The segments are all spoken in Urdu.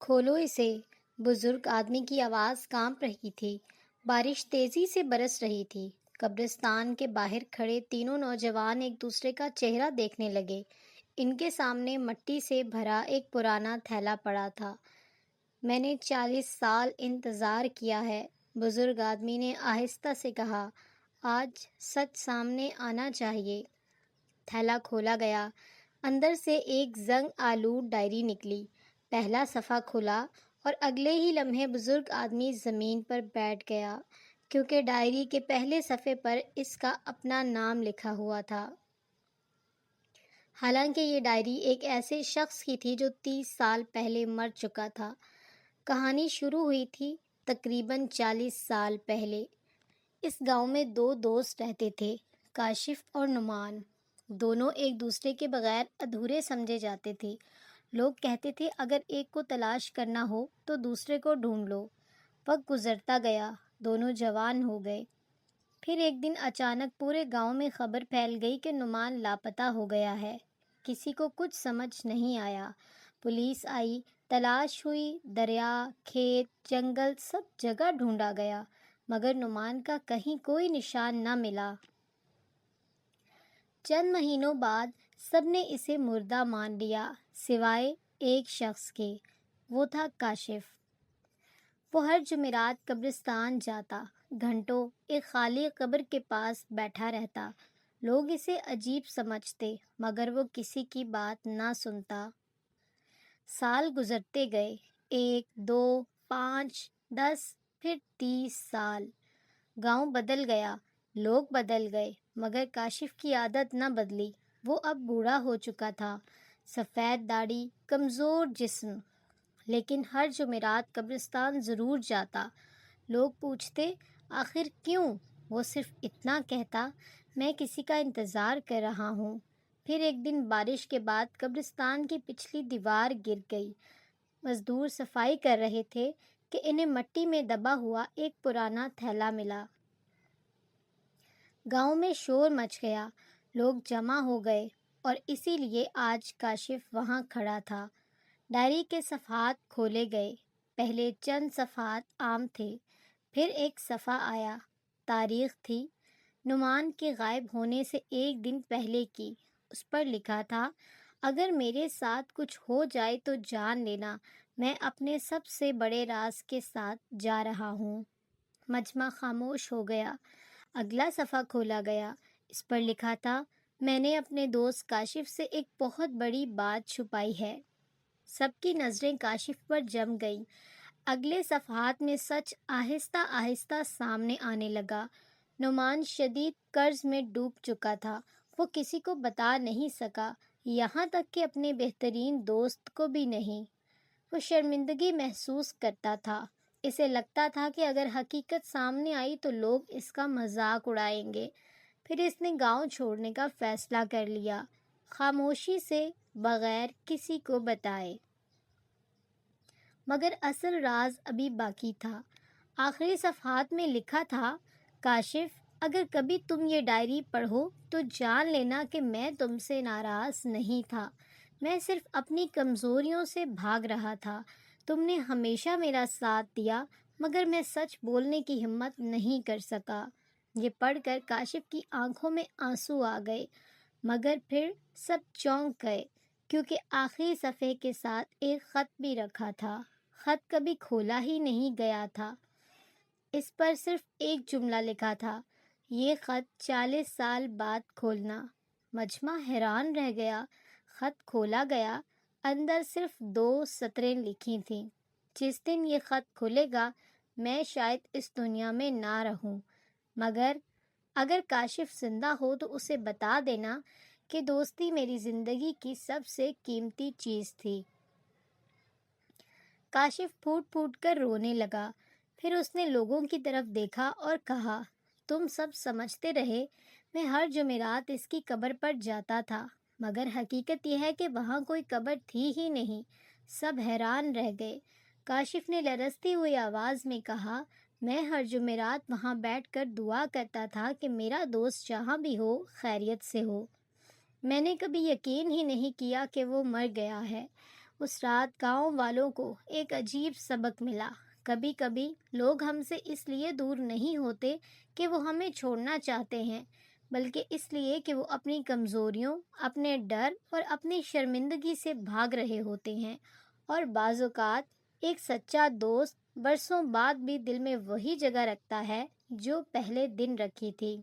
کھولو اسے۔ بزرگ آدمی کی آواز کانپ رہی تھی۔ بارش تیزی سے برس رہی تھی۔ قبرستان کے باہر کھڑے تینوں نوجوان ایک دوسرے کا چہرہ دیکھنے لگے۔ ان کے سامنے مٹی سے بھرا ایک پرانا تھیلا پڑا تھا۔ میں نے 40 سال انتظار کیا ہے، بزرگ آدمی نے آہستہ سے کہا۔ آج سچ سامنے آنا چاہیے۔ تھیلا کھولا گیا۔ اندر سے ایک زنگ آلود ڈائری نکلی۔ پہلا صفحہ کھلا اور اگلے ہی لمحے بزرگ آدمی زمین پر بیٹھ گیا، کیونکہ ڈائری کے پہلے صفحے پر اس کا اپنا نام لکھا ہوا تھا۔ حالانکہ یہ ڈائری ایک ایسے شخص کی تھی جو 30 سال پہلے مر چکا تھا۔ کہانی شروع ہوئی تھی تقریباً 40 سال پہلے۔ اس گاؤں میں دو دوست رہتے تھے، کاشف اور نعمان۔ دونوں ایک دوسرے کے بغیر ادھورے سمجھے جاتے تھے۔ لوگ کہتے تھے اگر ایک کو تلاش کرنا ہو تو دوسرے کو ڈھونڈ لو۔ وقت گزرتا گیا، دونوں جوان ہو گئے۔ پھر ایک دن اچانک پورے گاؤں میں خبر پھیل گئی کہ نعمان لاپتہ ہو گیا ہے۔ کسی کو کچھ سمجھ نہیں آیا۔ پولیس آئی، تلاش ہوئی، دریا، کھیت، جنگل، سب جگہ ڈھونڈا گیا، مگر نعمان کا کہیں کوئی نشان نہ ملا۔ چند مہینوں بعد سب نے اسے مردہ مان لیا، سوائے ایک شخص کے۔ وہ تھا کاشف۔ وہ ہر جمعرات قبرستان جاتا، گھنٹوں ایک خالی قبر کے پاس بیٹھا رہتا۔ لوگ اسے عجیب سمجھتے، مگر وہ کسی کی بات نہ سنتا۔ سال گزرتے گئے، 1، 2، 5، 10، پھر 30 سال۔ گاؤں بدل گیا، لوگ بدل گئے، مگر کاشف کی عادت نہ بدلی۔ وہ اب بوڑھا ہو چکا تھا، سفید داڑھی، کمزور جسم، لیکن ہر جمعرات قبرستان ضرور جاتا۔ لوگ پوچھتے آخر کیوں؟ وہ صرف اتنا کہتا، میں کسی کا انتظار کر رہا ہوں۔ پھر ایک دن بارش کے بعد قبرستان کی پچھلی دیوار گر گئی۔ مزدور صفائی کر رہے تھے کہ انہیں مٹی میں دبا ہوا ایک پرانا تھیلا ملا۔ گاؤں میں شور مچ گیا، لوگ جمع ہو گئے، اور اسی لیے آج کاشف وہاں کھڑا تھا۔ ڈائری کے صفحات کھولے گئے۔ پہلے چند صفحات عام تھے، پھر ایک صفحہ آیا۔ تاریخ تھی نعمان کے غائب ہونے سے ایک دن پہلے کی۔ اس پر لکھا تھا، اگر میرے ساتھ کچھ ہو جائے تو جان لینا، میں اپنے سب سے بڑے راز کے ساتھ جا رہا ہوں۔ مجمع خاموش ہو گیا۔ اگلا صفحہ کھولا گیا۔ اس پر لکھا تھا، میں نے اپنے دوست کاشف سے ایک بہت بڑی بات چھپائی ہے۔ سب کی نظریں کاشف پر جم گئیں۔ اگلے صفحات میں سچ آہستہ آہستہ سامنے آنے لگا۔ نعمان شدید قرض میں ڈوب چکا تھا۔ وہ کسی کو بتا نہیں سکا، یہاں تک کہ اپنے بہترین دوست کو بھی نہیں۔ وہ شرمندگی محسوس کرتا تھا۔ اسے لگتا تھا کہ اگر حقیقت سامنے آئی تو لوگ اس کا مذاق اڑائیں گے۔ پھر اس نے گاؤں چھوڑنے کا فیصلہ کر لیا، خاموشی سے، بغیر کسی کو بتائے۔ مگر اصل راز ابھی باقی تھا۔ آخری صفحات میں لکھا تھا، کاشف، اگر کبھی تم یہ ڈائری پڑھو تو جان لینا کہ میں تم سے ناراض نہیں تھا۔ میں صرف اپنی کمزوریوں سے بھاگ رہا تھا۔ تم نے ہمیشہ میرا ساتھ دیا، مگر میں سچ بولنے کی ہمت نہیں کر سکا۔ یہ پڑھ کر کاشف کی آنکھوں میں آنسو آ گئے، مگر پھر سب چونک گئے، کیونکہ آخری صفحے کے ساتھ ایک خط بھی رکھا تھا۔ خط کبھی کھولا ہی نہیں گیا تھا۔ اس پر صرف ایک جملہ لکھا تھا، یہ خط 40 سال بعد کھولنا۔ مجمع حیران رہ گیا۔ خط کھولا گیا، اندر صرف 2 سطریں لکھی تھیں، جس دن یہ خط کھلے گا میں شاید اس دنیا میں نہ رہوں، مگر اگر کاشف زندہ ہو تو اسے بتا دینا کہ دوستی میری زندگی کی سب سے قیمتی چیز تھی۔ کاشف پھوٹ پھوٹ کر رونے لگا۔ پھر اس نے لوگوں کی طرف دیکھا اور کہا، تم سب سمجھتے رہے میں ہر جمعرات اس کی قبر پر جاتا تھا، مگر حقیقت یہ ہے کہ وہاں کوئی قبر تھی ہی نہیں۔ سب حیران رہ گئے۔ کاشف نے لرزتی ہوئی آواز میں کہا، میں ہر جمعرات وہاں بیٹھ کر دعا کرتا تھا کہ میرا دوست جہاں بھی ہو خیریت سے ہو۔ میں نے کبھی یقین ہی نہیں کیا کہ وہ مر گیا ہے۔ اس رات گاؤں والوں کو ایک عجیب سبق ملا۔ کبھی کبھی لوگ ہم سے اس لیے دور نہیں ہوتے کہ وہ ہمیں چھوڑنا چاہتے ہیں، بلکہ اس لیے کہ وہ اپنی کمزوریوں، اپنے ڈر اور اپنی شرمندگی سے بھاگ رہے ہوتے ہیں۔ اور بعض اوقات ایک سچا دوست برسوں بعد بھی دل میں وہی جگہ رکھتا ہے جو پہلے دن رکھی تھی۔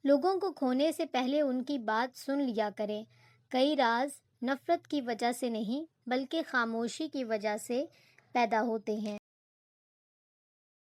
لوگوں کو کھونے سے پہلے ان کی بات سن لیا کریں۔ کئی راز نفرت کی وجہ سے نہیں بلکہ خاموشی کی وجہ سے پیدا ہوتے ہیں۔